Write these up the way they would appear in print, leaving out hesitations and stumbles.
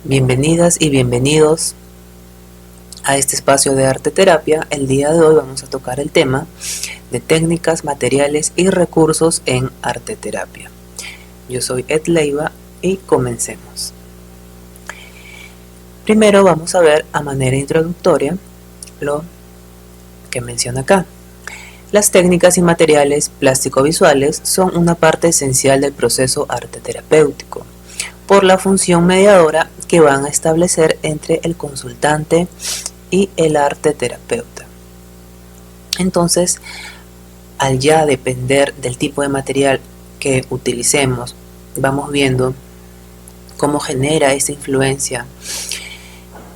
Bienvenidas y bienvenidos a este espacio de arte terapia. El día de hoy vamos a tocar el tema de técnicas, materiales y recursos en arte terapia. Yo soy Ed Leiva y comencemos. Primero vamos a ver a manera introductoria lo que menciona acá. Las técnicas y materiales plástico-visuales son una parte esencial del proceso arte terapéutico, por la función mediadora que van a establecer entre el consultante y el arte terapeuta. Entonces, al ya depender del tipo de material que utilicemos, vamos viendo cómo genera esa influencia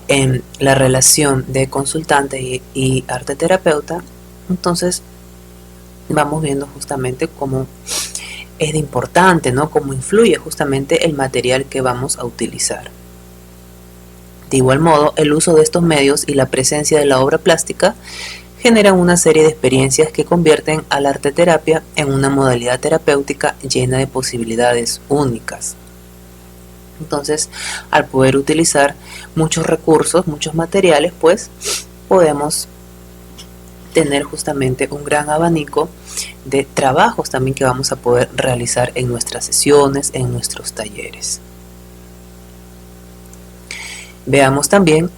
en la relación de consultante y arte terapeuta. Entonces, vamos viendo justamente cómo es de importante, ¿no? Cómo influye justamente el material que vamos a utilizar. De igual modo, el uso de estos medios y la presencia de la obra plástica generan una serie de experiencias que convierten al arte terapia en una modalidad terapéutica llena de posibilidades únicas. Entonces, al poder utilizar muchos recursos, muchos materiales, pues podemos tener justamente un gran abanico de trabajos también que vamos a poder realizar en nuestras sesiones, en nuestros talleres. Veamos también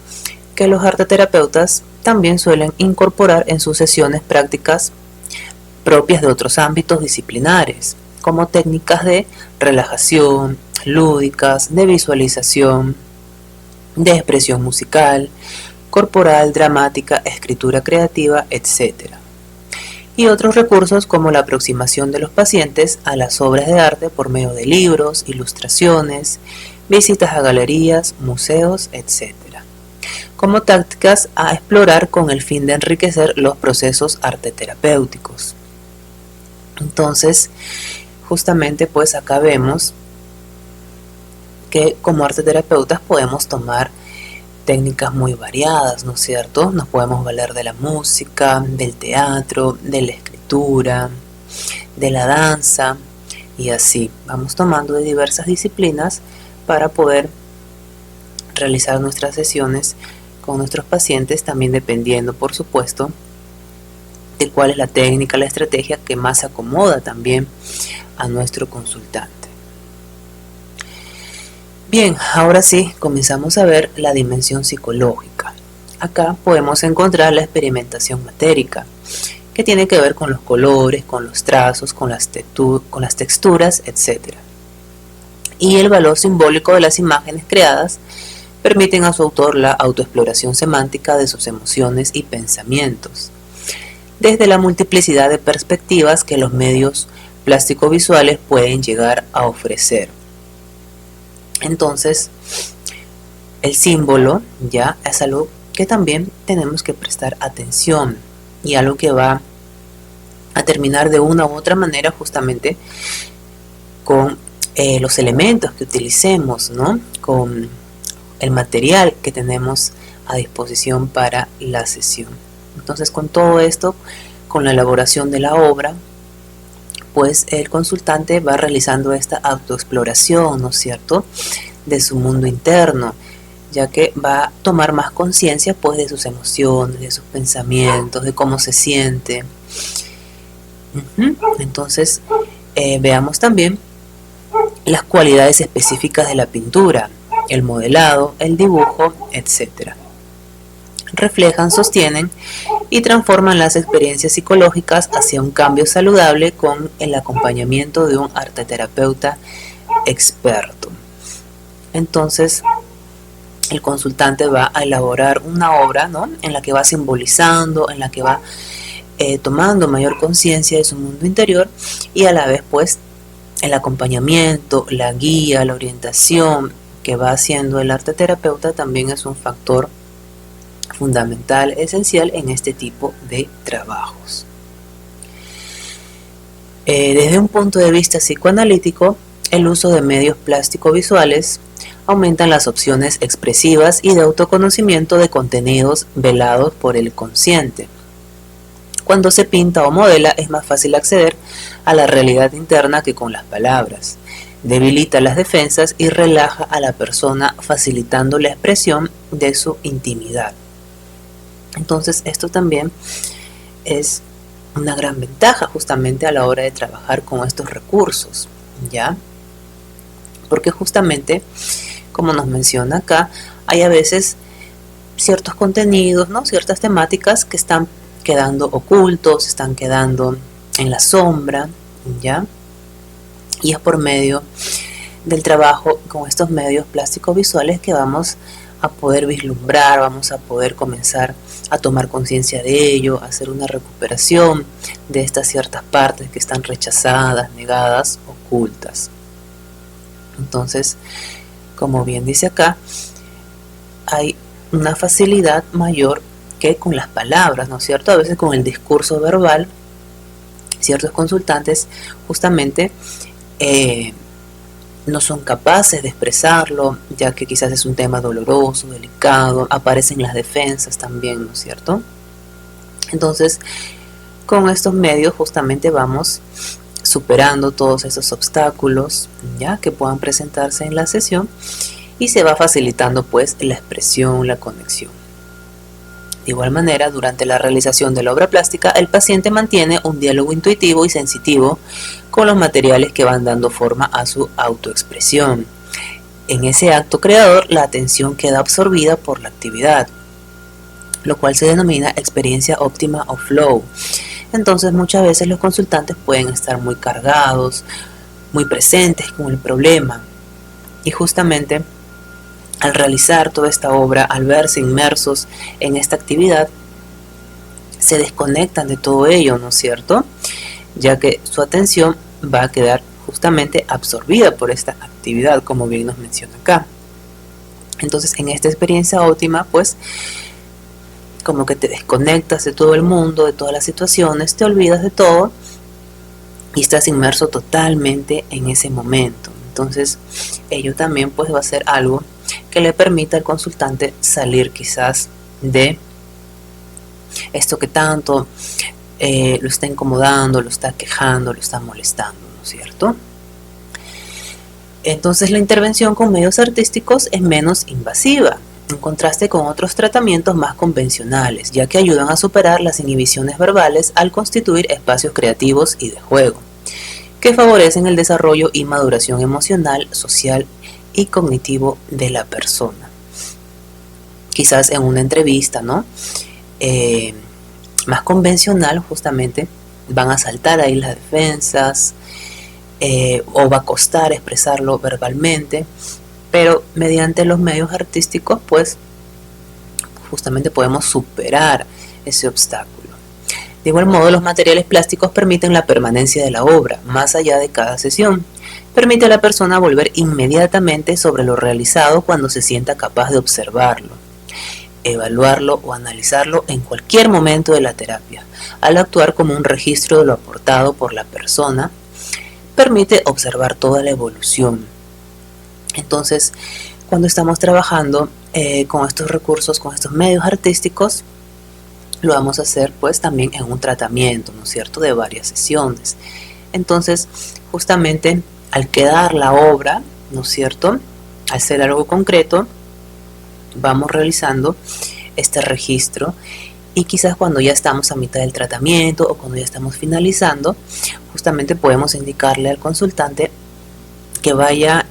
que los arteterapeutas también suelen incorporar en sus sesiones prácticas propias de otros ámbitos disciplinares, como técnicas de relajación, lúdicas, de visualización, de expresión musical, corporal, dramática, escritura creativa, etc. Y otros recursos como la aproximación de los pacientes a las obras de arte por medio de libros, ilustraciones, visitas a galerías, museos, etc. Como tácticas a explorar con el fin de enriquecer los procesos arteterapéuticos. Entonces, justamente pues acá vemos que como arteterapeutas podemos tomar técnicas muy variadas, ¿no es cierto? Nos podemos valer de la música, del teatro, de la escritura, de la danza y así. Vamos tomando de diversas disciplinas para poder realizar nuestras sesiones con nuestros pacientes, también dependiendo, por supuesto, de cuál es la técnica, la estrategia que más se acomoda también a nuestro consultante. Bien, ahora sí, comenzamos a ver la dimensión psicológica. Acá podemos encontrar la experimentación matérica, que tiene que ver con los colores, con los trazos, con las texturas, etc. Y el valor simbólico de las imágenes creadas permiten a su autor la autoexploración semántica de sus emociones y pensamientos, desde la multiplicidad de perspectivas que los medios plástico-visuales pueden llegar a ofrecer. Entonces, el símbolo ya es algo que también tenemos que prestar atención y algo que va a terminar de una u otra manera justamente con los elementos que utilicemos, ¿no? Con el material que tenemos a disposición para la sesión. Entonces, con todo esto, con la elaboración de la obra, pues el consultante va realizando esta autoexploración, ¿no es cierto?, de su mundo interno, ya que va a tomar más conciencia pues de sus emociones, de sus pensamientos, de cómo se siente. Entonces, veamos también las cualidades específicas de la pintura, el modelado, el dibujo, etc. Reflejan, sostienen y transforman las experiencias psicológicas hacia un cambio saludable con el acompañamiento de un arteterapeuta experto. Entonces, el consultante va a elaborar una obra, ¿no?, en la que va simbolizando, en la que va tomando mayor conciencia de su mundo interior y a la vez, pues, el acompañamiento, la guía, la orientación que va haciendo el arteterapeuta también es un factor fundamental, esencial en este tipo de trabajos. Desde un punto de vista psicoanalítico, el uso de medios plástico-visuales aumentan las opciones expresivas y de autoconocimiento de contenidos velados por el consciente. Cuando se pinta o modela es más fácil acceder a la realidad interna que con las palabras. debilita las defensas y relaja a la persona, facilitando la expresión de su intimidad. Entonces esto también es una gran ventaja justamente a la hora de trabajar con estos recursos, ¿ya? Porque justamente, como nos menciona acá, hay a veces ciertos contenidos, ¿no? Ciertas temáticas que están quedando ocultos, están quedando en la sombra, ¿ya? Y es por medio del trabajo con estos medios plásticos visuales que vamos a poder vislumbrar, vamos a poder comenzar a tomar conciencia de ello, a hacer una recuperación de estas ciertas partes que están rechazadas, negadas, ocultas. Entonces, como bien dice acá, hay una facilidad mayor que con las palabras, ¿no es cierto? A veces con el discurso verbal, ciertos consultantes justamente no son capaces de expresarlo, ya que quizás es un tema doloroso, delicado, aparecen las defensas también, ¿no es cierto? Entonces, con estos medios justamente vamos superando todos esos obstáculos, ya que puedan presentarse en la sesión, y se va facilitando pues la expresión, la conexión. De igual manera, durante la realización de la obra plástica, el paciente mantiene un diálogo intuitivo y sensitivo con los materiales que van dando forma a su autoexpresión. En ese acto creador, la atención queda absorbida por la actividad, lo cual se denomina experiencia óptima o flow. Entonces, muchas veces los consultantes pueden estar muy cargados, muy presentes con el problema, y justamente al realizar toda esta obra, al verse inmersos en esta actividad, se desconectan de todo ello, ¿no es cierto? Ya que su atención va a quedar justamente absorbida por esta actividad, como bien nos menciona acá. Entonces, en esta experiencia óptima, pues, como que te desconectas de todo el mundo, de todas las situaciones, te olvidas de todo y estás inmerso totalmente en ese momento. Entonces, ello también pues va a ser algo que le permita al consultante salir quizás de esto que tanto lo está incomodando, lo está quejando, lo está molestando, ¿no es cierto? Entonces la intervención con medios artísticos es menos invasiva, en contraste con otros tratamientos más convencionales, ya que ayudan a superar las inhibiciones verbales al constituir espacios creativos y de juego, que favorecen el desarrollo y maduración emocional, social y cognitivo de la persona. Quizás en una entrevista, ¿no? Más convencional, justamente van a saltar ahí las defensas, o va a costar expresarlo verbalmente, pero mediante los medios artísticos, pues, justamente podemos superar ese obstáculo. De igual modo, los materiales plásticos permiten la permanencia de la obra, más allá de cada sesión. Permite a la persona volver inmediatamente sobre lo realizado cuando se sienta capaz de observarlo, evaluarlo o analizarlo en cualquier momento de la terapia. Al actuar como un registro de lo aportado por la persona, permite observar toda la evolución. Entonces, cuando estamos trabajando con estos recursos, con estos medios artísticos, lo vamos a hacer pues también en un tratamiento, ¿no es cierto?, de varias sesiones. Entonces, justamente al quedar la obra, ¿no es cierto?, al ser algo concreto, vamos realizando este registro, y quizás cuando ya estamos a mitad del tratamiento o cuando ya estamos finalizando, justamente podemos indicarle al consultante que vaya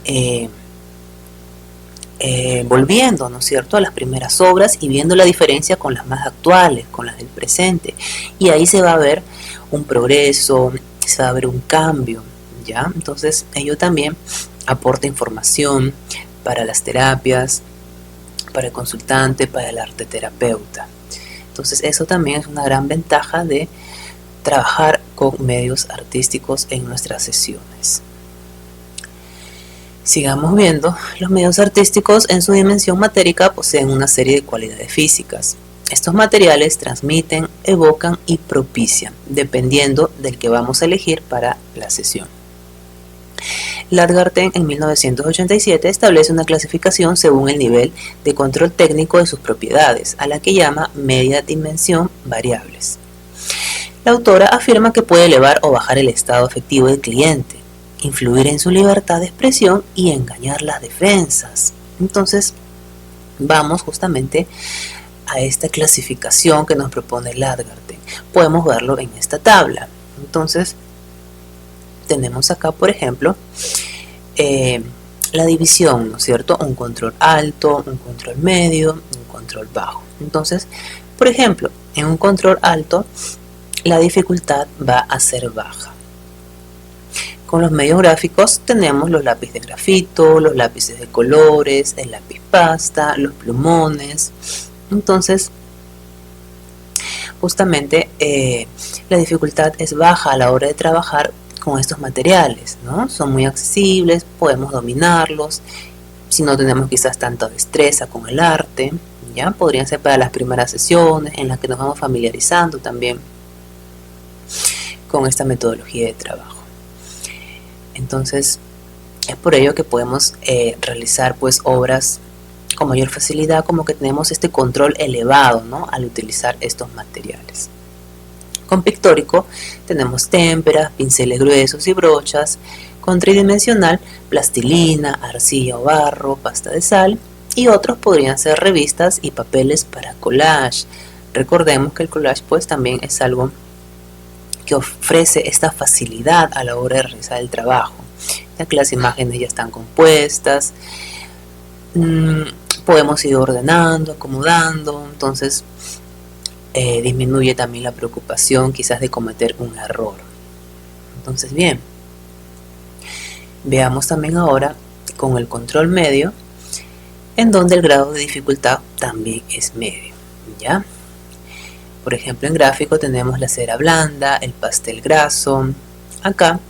volviendo, ¿no es cierto?, a las primeras obras y viendo la diferencia con las más actuales, con las del presente, y ahí se va a ver un progreso, se va a ver un cambio, ¿ya? Entonces ello también aporta información para las terapias, para el consultante, para el arteterapeuta. Entonces eso también es una gran ventaja de trabajar con medios artísticos en nuestras sesiones. Sigamos viendo. Los medios artísticos en su dimensión matérica poseen una serie de cualidades físicas. Estos materiales transmiten, evocan y propician, dependiendo del que vamos a elegir para la sesión. Ladgarten en 1987 establece una clasificación según el nivel de control técnico de sus propiedades, a la que llama media dimensión variables. La autora afirma que puede elevar o bajar el estado afectivo del cliente, influir en su libertad de expresión y engañar las defensas. Entonces, vamos justamente a esta clasificación que nos propone Ladgarten. Podemos verlo en esta tabla. Entonces, tenemos acá, por ejemplo, la división, ¿no es cierto? Un control alto, un control medio, un control bajo. Entonces, por ejemplo, en un control alto, la dificultad va a ser baja. Con los medios gráficos tenemos los lápices de grafito, los lápices de colores, el lápiz pasta, los plumones. Entonces, justamente la dificultad es baja a la hora de trabajar con estos materiales, ¿no? Son muy accesibles, podemos dominarlos. Si no tenemos quizás tanta destreza con el arte, ¿ya? Podrían ser para las primeras sesiones en las que nos vamos familiarizando también con esta metodología de trabajo. Entonces, es por ello que podemos realizar pues obras con mayor facilidad, como que tenemos este control elevado, ¿no? Al utilizar estos materiales. Con pictórico tenemos témperas, pinceles gruesos y brochas. Con tridimensional, plastilina, arcilla o barro, pasta de sal, y otros podrían ser revistas y papeles para collage. Recordemos que el collage pues también es algo que ofrece esta facilidad a la hora de realizar el trabajo, ya que las imágenes ya están compuestas, podemos ir ordenando, acomodando, entonces disminuye también la preocupación quizás de cometer un error. Entonces, bien, veamos también ahora con el control medio, en donde el grado de dificultad también es medio, ¿ya? Por ejemplo, en gráfico tenemos la cera blanda, el pastel graso. Acá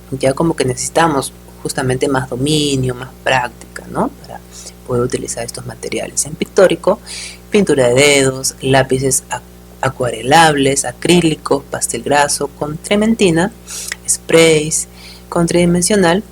ya como que necesitamos justamente más dominio, más práctica, ¿no? Para poder utilizar estos materiales. En pictórico, pintura de dedos, lápices acuarelables, acrílicos, pastel graso con trementina, sprays, con tridimensional.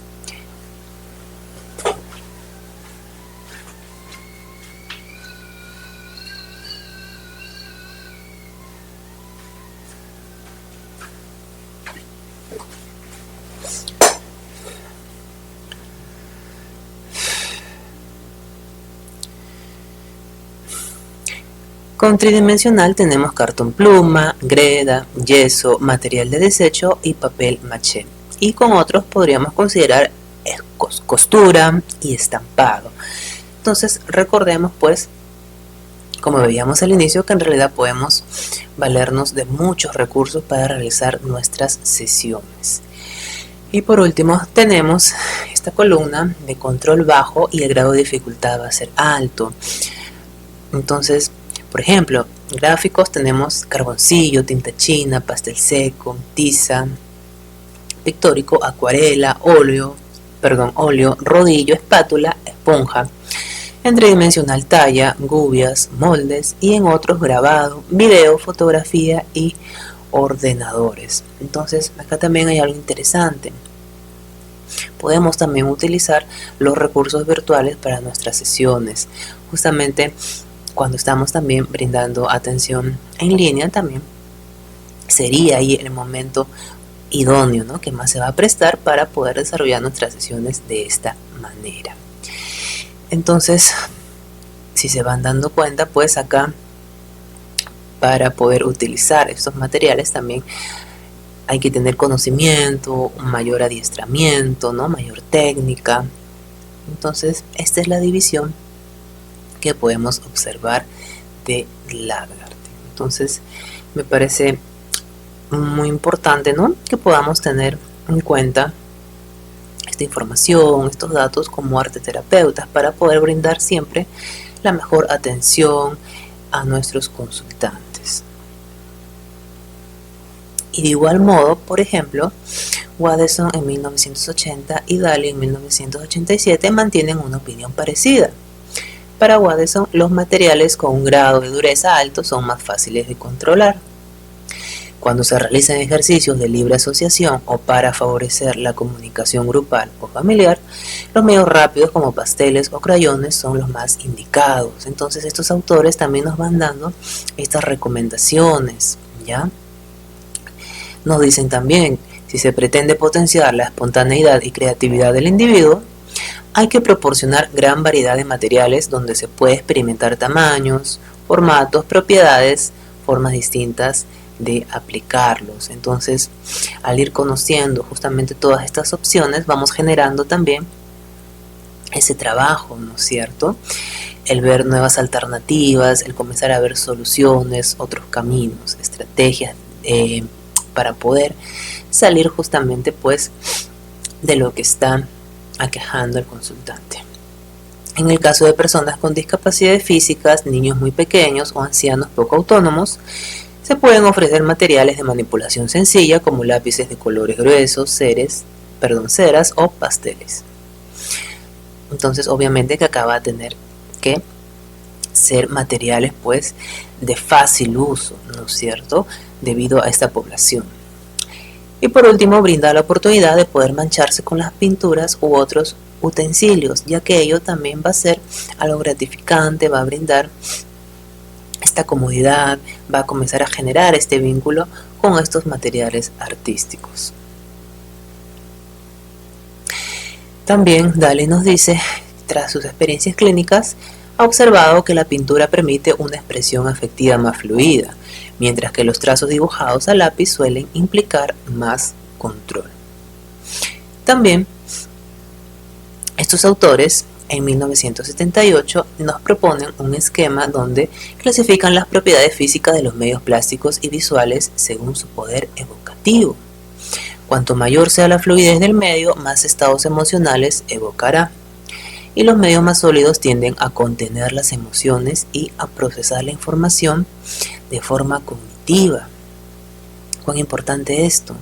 Con tridimensional tenemos cartón pluma, greda, yeso, material de desecho y papel maché. Y con otros podríamos considerar costura y estampado. Entonces recordemos pues, como veíamos al inicio, que en realidad podemos valernos de muchos recursos para realizar nuestras sesiones. Y por último tenemos esta columna de control bajo y el grado de dificultad va a ser alto. Entonces, por ejemplo, en gráficos tenemos carboncillo, tinta china, pastel seco, tiza, pictórico, acuarela, óleo, rodillo, espátula, esponja. En tridimensional talla, gubias, moldes, y en otros grabado, video, fotografía y ordenadores. Entonces acá también hay algo interesante. Podemos también utilizar los recursos virtuales para nuestras sesiones. Justamente cuando estamos también brindando atención en línea, también sería ahí el momento idóneo, ¿no? Que más se va a prestar para poder desarrollar nuestras sesiones de esta manera. Entonces, si se van dando cuenta, pues acá para poder utilizar estos materiales también hay que tener conocimiento, un mayor adiestramiento, ¿no? Mayor técnica. Entonces, esta es la división que podemos observar de Ladgarten. Entonces, me parece muy importante, ¿no? Que podamos tener en cuenta esta información, estos datos como arteterapeutas para poder brindar siempre la mejor atención a nuestros consultantes. Y de igual modo, por ejemplo, Waddesdon en 1980 y Daly en 1987 mantienen una opinión parecida. Para Waddesdon, los materiales con un grado de dureza alto son más fáciles de controlar. Cuando se realizan ejercicios de libre asociación o para favorecer la comunicación grupal o familiar, los medios rápidos como pasteles o crayones son los más indicados. Entonces estos autores también nos van dando estas recomendaciones, ¿ya? Nos dicen también Si se pretende potenciar la espontaneidad y creatividad del individuo, hay que proporcionar gran variedad de materiales donde se puede experimentar tamaños, formatos, propiedades, formas distintas de aplicarlos. Entonces, al ir conociendo justamente todas estas opciones, vamos generando también ese trabajo, ¿no es cierto? El ver nuevas alternativas, el comenzar a ver soluciones, otros caminos, estrategias para poder salir justamente pues de lo que está aquejando el consultante. En el caso de personas con discapacidades físicas, niños muy pequeños o ancianos poco autónomos, se pueden ofrecer materiales de manipulación sencilla como lápices de colores gruesos, ceras o pasteles. Entonces, obviamente que acá va a tener que ser materiales pues de fácil uso, ¿no es cierto?, debido a esta población. Y por último, brinda la oportunidad de poder mancharse con las pinturas u otros utensilios, ya que ello también va a ser algo gratificante, va a brindar esta comodidad, va a comenzar a generar este vínculo con estos materiales artísticos. También Dali nos dice, tras sus experiencias clínicas, ha observado que la pintura permite una expresión afectiva más fluida, mientras que los trazos dibujados a lápiz suelen implicar más control. También, estos autores, en 1978, nos proponen un esquema donde clasifican las propiedades físicas de los medios plásticos y visuales según su poder evocativo. Cuanto mayor sea la fluidez del medio, más estados emocionales evocará. Y los medios más sólidos tienden a contener las emociones y a procesar la información de forma cognitiva. ¿Cuán importante esto?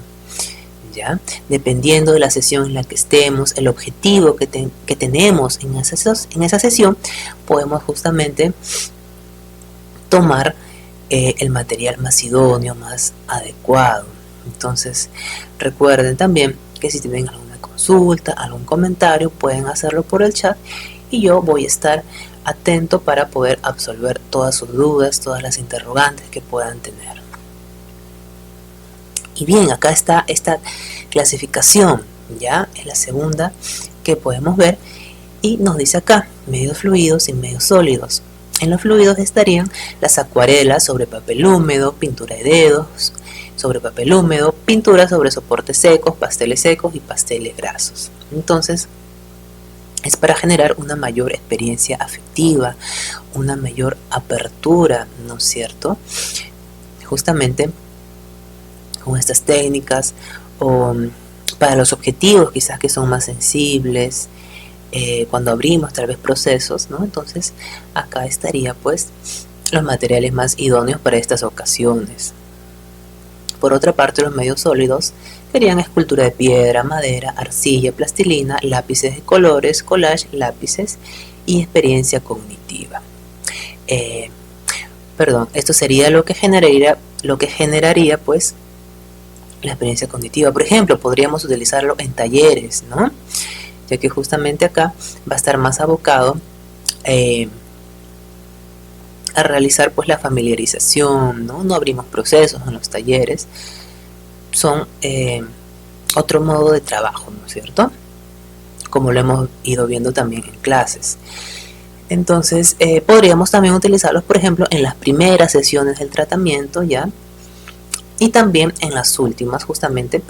¿Ya? Dependiendo de la sesión en la que estemos, el objetivo que tenemos en esa sesión, podemos justamente tomar el material más idóneo, más adecuado. Entonces, recuerden también que si tienen alguna consulta, algún comentario, pueden hacerlo por el chat y yo voy a estar atento para poder absolver todas sus dudas, todas las interrogantes que puedan tener. Y bien, acá está esta clasificación, ya es la segunda que podemos ver y nos dice acá, medios fluidos y medios sólidos. En los fluidos estarían las acuarelas sobre papel húmedo, pintura de dedos sobre papel húmedo, pintura sobre soportes secos, pasteles secos y pasteles grasos. Entonces, es para generar una mayor experiencia afectiva, una mayor apertura, ¿no es cierto? Justamente con estas técnicas o para los objetivos quizás que son más sensibles, cuando abrimos tal vez procesos, ¿no? Entonces acá estaría pues los materiales más idóneos para estas ocasiones. Por otra parte, los medios sólidos serían escultura de piedra, madera, arcilla, plastilina, lápices de colores, collage, lápices y experiencia cognitiva. Esto sería lo que generaría pues la experiencia cognitiva. Por ejemplo, podríamos utilizarlo en talleres, ¿no? Ya que justamente acá va a estar más abocado a realizar pues la familiarización, ¿no? No abrimos procesos en los talleres, son otro modo de trabajo, ¿no es cierto? Como lo hemos ido viendo también en clases. Entonces podríamos también utilizarlos, por ejemplo, en las primeras sesiones del tratamiento, ¿ya? Y también en las últimas, justamente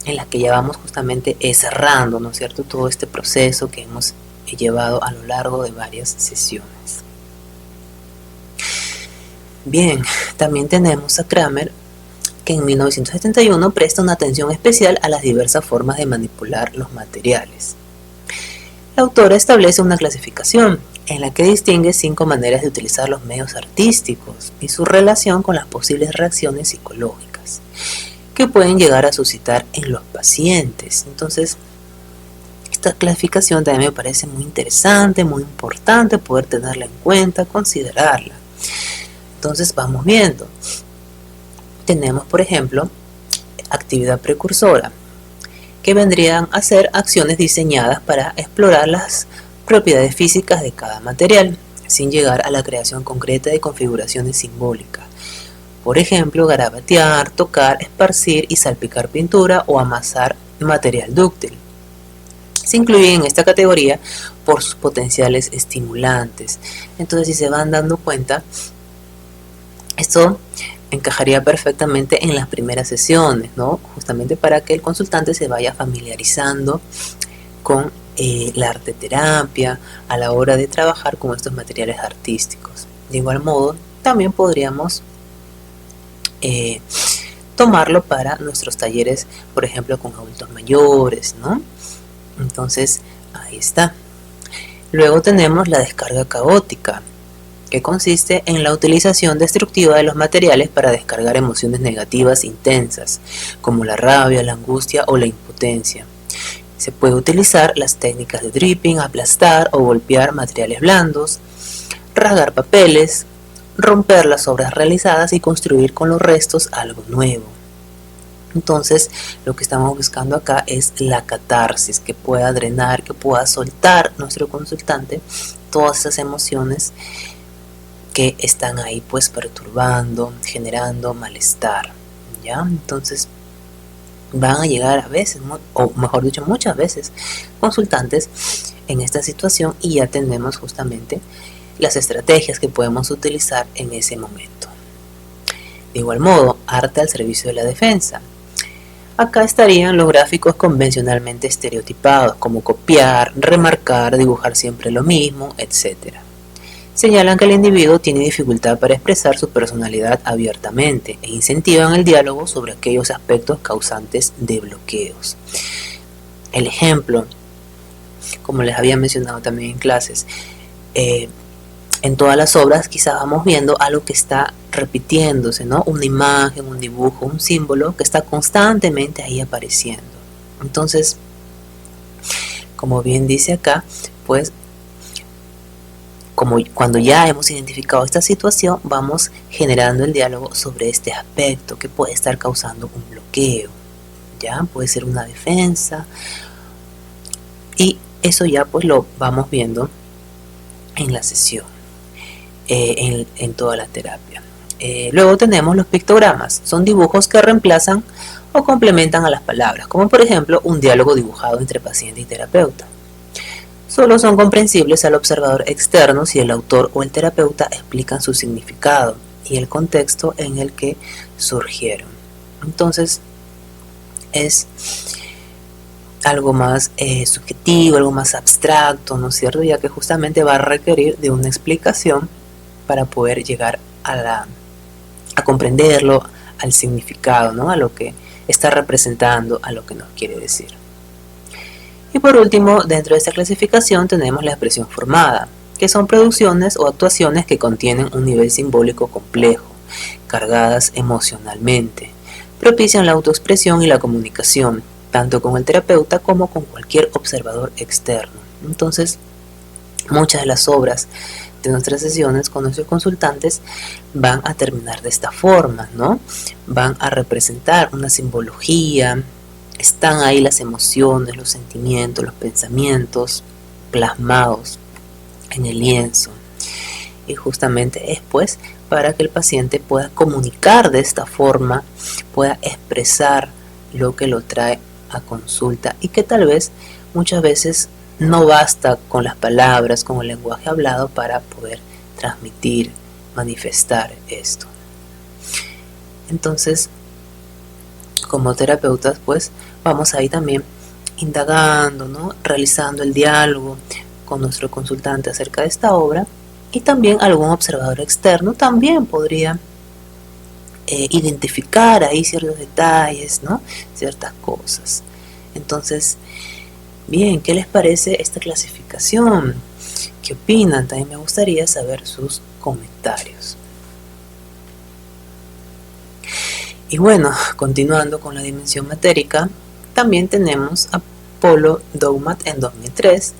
en las que ya vamos justamente cerrando, ¿no es cierto?, todo este proceso que hemos llevado a lo largo de varias sesiones. Bien, también tenemos a Kramer, que en 1971 presta una atención especial a las diversas formas de manipular los materiales. La autora establece una clasificación en la que distingue 5 maneras de utilizar los medios artísticos y su relación con las posibles reacciones psicológicas que pueden llegar a suscitar en los pacientes. Entonces, esta clasificación también me parece muy interesante, muy importante poder tenerla en cuenta, considerarla. Entonces vamos viendo. Tenemos, por ejemplo, actividad precursora, que vendrían a ser acciones diseñadas para explorar las propiedades físicas de cada material, sin llegar a la creación concreta de configuraciones simbólicas. Por ejemplo, garabatear, tocar, esparcir y salpicar pintura o amasar material dúctil. Se incluyen en esta categoría por sus potenciales estimulantes. Entonces, si se van dando cuenta, esto encajaría perfectamente en las primeras sesiones, ¿no? Justamente para que el consultante se vaya familiarizando con la arteterapia a la hora de trabajar con estos materiales artísticos. De igual modo, también podríamos tomarlo para nuestros talleres, por ejemplo, con adultos mayores, ¿no? Entonces, ahí está. Luego tenemos la descarga caótica, que consiste en la utilización destructiva de los materiales para descargar emociones negativas intensas, como la rabia, la angustia o la impotencia. Se puede utilizar las técnicas de dripping, aplastar o golpear materiales blandos, rasgar papeles, romper las obras realizadas y construir con los restos algo nuevo. Entonces, lo que estamos buscando acá es la catarsis, que pueda drenar, que pueda soltar nuestro consultante todas esas emociones que están ahí pues perturbando, generando malestar, ¿ya? Entonces van a llegar a veces, o mejor dicho muchas veces, consultantes en esta situación y ya tenemos justamente las estrategias que podemos utilizar en ese momento. De igual modo, arte al servicio de la defensa. Acá estarían los gráficos convencionalmente estereotipados, como copiar, remarcar, dibujar siempre lo mismo, etc. Señalan que el individuo tiene dificultad para expresar su personalidad abiertamente e incentivan el diálogo sobre aquellos aspectos causantes de bloqueos. El ejemplo, como les había mencionado también en clases, en todas las obras quizás vamos viendo algo que está repitiéndose, ¿no? Una imagen, un dibujo, un símbolo que está constantemente ahí apareciendo. Entonces, como bien dice acá, pues como cuando ya hemos identificado esta situación, vamos generando el diálogo sobre este aspecto que puede estar causando un bloqueo, ya puede ser una defensa, y eso ya pues lo vamos viendo en la sesión, en toda la terapia. Luego tenemos los pictogramas, son dibujos que reemplazan o complementan a las palabras, como por ejemplo un diálogo dibujado entre paciente y terapeuta. Solo son comprensibles al observador externo si el autor o el terapeuta explican su significado y el contexto en el que surgieron. Entonces es algo más subjetivo, algo más abstracto, ¿no es cierto? Ya que justamente va a requerir de una explicación para poder llegar a comprenderlo, al significado, ¿no? A lo que está representando, a lo que nos quiere decir. Y por último, dentro de esta clasificación tenemos la expresión formada, que son producciones o actuaciones que contienen un nivel simbólico complejo, cargadas emocionalmente, propician la autoexpresión y la comunicación, tanto con el terapeuta como con cualquier observador externo. Entonces, muchas de las obras de nuestras sesiones con nuestros consultantes van a terminar de esta forma, ¿no? Van a representar una simbología. Están ahí las emociones, los sentimientos, los pensamientos plasmados en el lienzo. Y justamente es pues para que el paciente pueda comunicar de esta forma, pueda expresar lo que lo trae a consulta y que tal vez muchas veces no basta con las palabras, con el lenguaje hablado para poder transmitir, manifestar esto. Entonces, como terapeutas, pues vamos ahí también indagando, ¿no? Realizando el diálogo con nuestro consultante acerca de esta obra, y también algún observador externo también podría identificar ahí ciertos detalles, ¿no? Ciertas cosas. Entonces, bien, ¿qué les parece esta clasificación? ¿Qué opinan? También me gustaría saber sus comentarios. Y bueno, continuando con la dimensión matérica, también tenemos a Polo Doumat en 2003,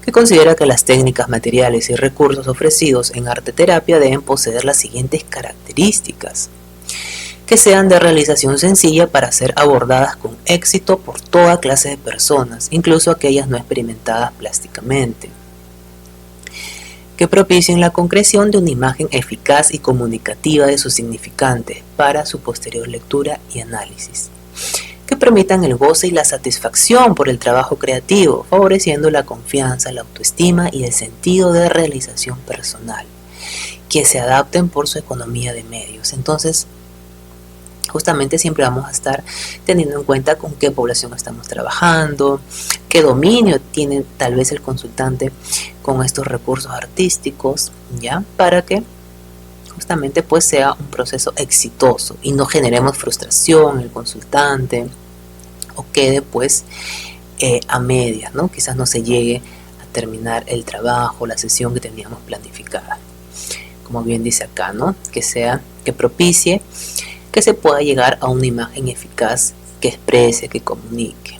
que considera que las técnicas materiales y recursos ofrecidos en arteterapia deben poseer las siguientes características: que sean de realización sencilla para ser abordadas con éxito por toda clase de personas, incluso aquellas no experimentadas plásticamente; que propicien la concreción de una imagen eficaz y comunicativa de su significante para su posterior lectura y análisis, que permitan el goce y la satisfacción por el trabajo creativo, favoreciendo la confianza, la autoestima y el sentido de realización personal, que se adapten por su economía de medios. Entonces, justamente siempre vamos a estar teniendo en cuenta con qué población estamos trabajando, qué dominio tiene tal vez el consultante con estos recursos artísticos, ¿ya? Para que justamente pues sea un proceso exitoso y no generemos frustración en el consultante o quede pues a medias, ¿no? Quizás no se llegue a terminar el trabajo, la sesión que teníamos planificada. Como bien dice acá, ¿no? Que propicie que se pueda llegar a una imagen eficaz que exprese, que comunique,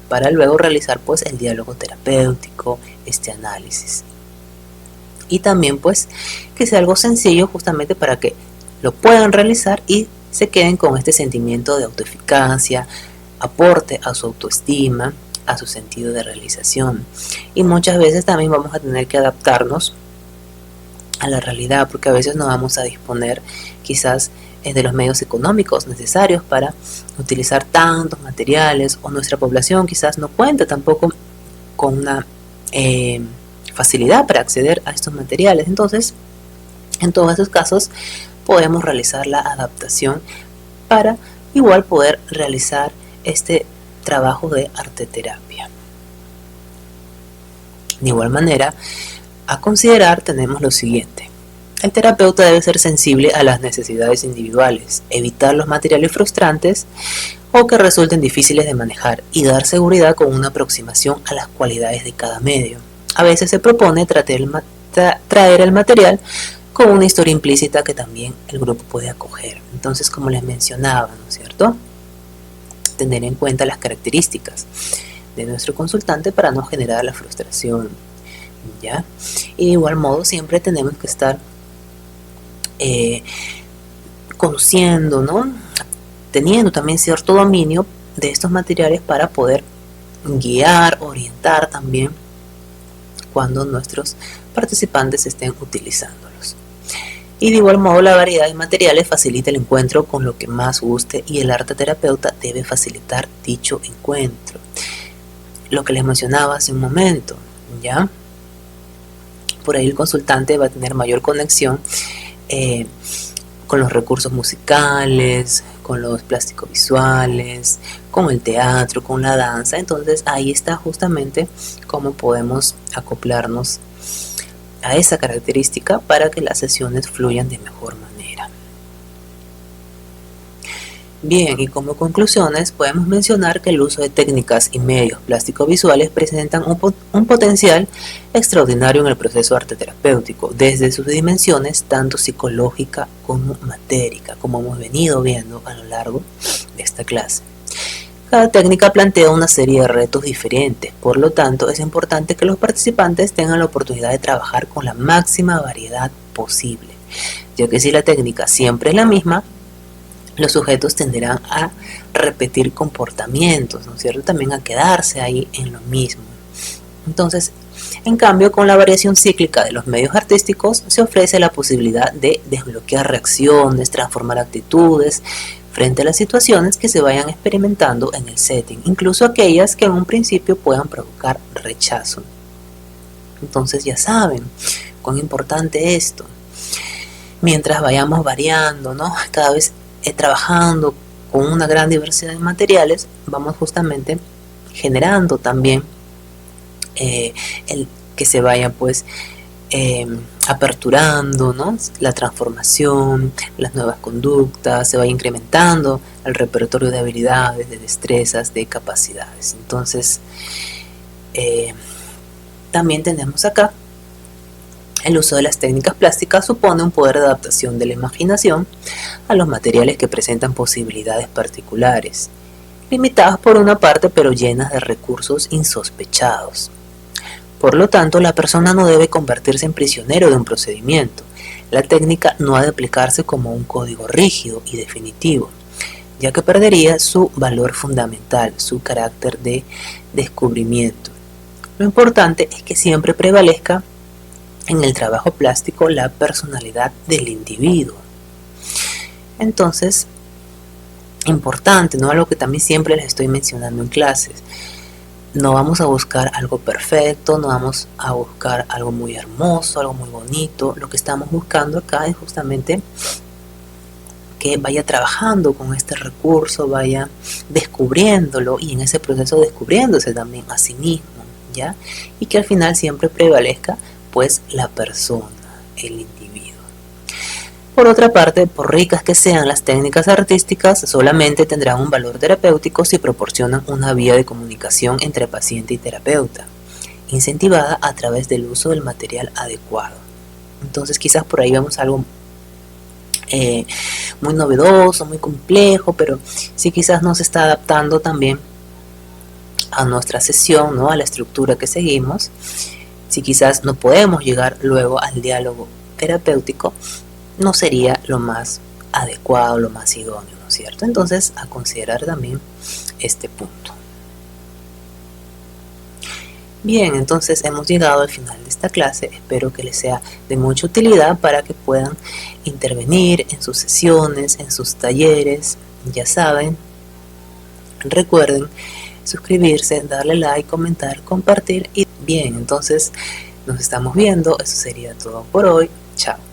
para luego realizar pues el diálogo terapéutico, este análisis. Y también pues que sea algo sencillo justamente para que lo puedan realizar y se queden con este sentimiento de autoeficacia, aporte a su autoestima, a su sentido de realización. Y muchas veces también vamos a tener que adaptarnos a la realidad, porque a veces no vamos a disponer quizás de los medios económicos necesarios para utilizar tantos materiales, o nuestra población quizás no cuenta tampoco con una facilidad para acceder a estos materiales. Entonces, en todos estos casos podemos realizar la adaptación para igual poder realizar este trabajo de arteterapia. De igual manera, a considerar tenemos lo siguiente. El terapeuta debe ser sensible a las necesidades individuales, evitar los materiales frustrantes o que resulten difíciles de manejar y dar seguridad con una aproximación a las cualidades de cada medio. A veces se propone traer el material con una historia implícita que también el grupo puede acoger. Entonces, como les mencionaba, ¿no es cierto?, tener en cuenta las características de nuestro consultante para no generar la frustración, ¿ya? Y de igual modo siempre tenemos que estar conociendo, ¿no?, teniendo también cierto dominio de estos materiales para poder guiar, orientar también cuando nuestros participantes estén utilizándolos. Y de igual modo la variedad de materiales facilita el encuentro con lo que más guste y el arteterapeuta debe facilitar dicho encuentro. Lo que les mencionaba hace un momento, ¿ya? Por ahí el consultante va a tener mayor conexión con los recursos musicales, con los plásticos-visuales, con el teatro, con la danza. Entonces ahí está justamente cómo podemos acoplarnos a esa característica para que las sesiones fluyan de mejor manera. Bien, y como conclusiones podemos mencionar que el uso de técnicas y medios plástico-visuales presentan un potencial extraordinario en el proceso arteterapéutico, desde sus dimensiones tanto psicológica como matérica, como hemos venido viendo a lo largo de esta clase. Cada técnica plantea una serie de retos diferentes, por lo tanto es importante que los participantes tengan la oportunidad de trabajar con la máxima variedad posible, ya que si la técnica siempre es la misma, los sujetos tenderán a repetir comportamientos, ¿no es cierto?, también a quedarse ahí en lo mismo. Entonces, en cambio, con la variación cíclica de los medios artísticos se ofrece la posibilidad de desbloquear reacciones, transformar actitudes frente a las situaciones que se vayan experimentando en el setting, incluso aquellas que en un principio puedan provocar rechazo. Entonces ya saben cuán importante es esto. Mientras vayamos variando, ¿no?, cada vez trabajando con una gran diversidad de materiales, vamos justamente generando también el que se vaya pues aperturando, ¿no?, la transformación, las nuevas conductas, se vaya incrementando el repertorio de habilidades, de destrezas, de capacidades. Entonces también tenemos acá el uso de las técnicas plásticas supone un poder de adaptación de la imaginación a los materiales que presentan posibilidades particulares, limitadas por una parte pero llenas de recursos insospechados. Por lo tanto, la persona no debe convertirse en prisionero de un procedimiento. La técnica no ha de aplicarse como un código rígido y definitivo, ya que perdería su valor fundamental, su carácter de descubrimiento. Lo importante es que siempre prevalezca en el trabajo plástico la personalidad del individuo. Entonces, importante, ¿no? Algo que también siempre les estoy mencionando en clases. No vamos a buscar algo perfecto, no vamos a buscar algo muy hermoso, algo muy bonito. Lo que estamos buscando acá es justamente que vaya trabajando con este recurso, vaya descubriéndolo y en ese proceso descubriéndose también a sí mismo, ¿ya? Y que al final siempre prevalezca pues la persona, el individuo. Por otra parte, por ricas que sean las técnicas artísticas, solamente tendrán un valor terapéutico si proporcionan una vía de comunicación entre paciente y terapeuta, incentivada a través del uso del material adecuado. Entonces quizás por ahí vemos algo muy novedoso, muy complejo, pero sí quizás no se está adaptando también a nuestra sesión, ¿no? A la estructura que seguimos. Si quizás no podemos llegar luego al diálogo terapéutico, no sería lo más adecuado, lo más idóneo, ¿no es cierto? Entonces, a considerar también este punto. Bien, entonces hemos llegado al final de esta clase. Espero que les sea de mucha utilidad para que puedan intervenir en sus sesiones, en sus talleres. Ya saben, recuerden suscribirse, darle like, comentar, compartir y bien, entonces nos estamos viendo. Eso sería todo por hoy. Chao.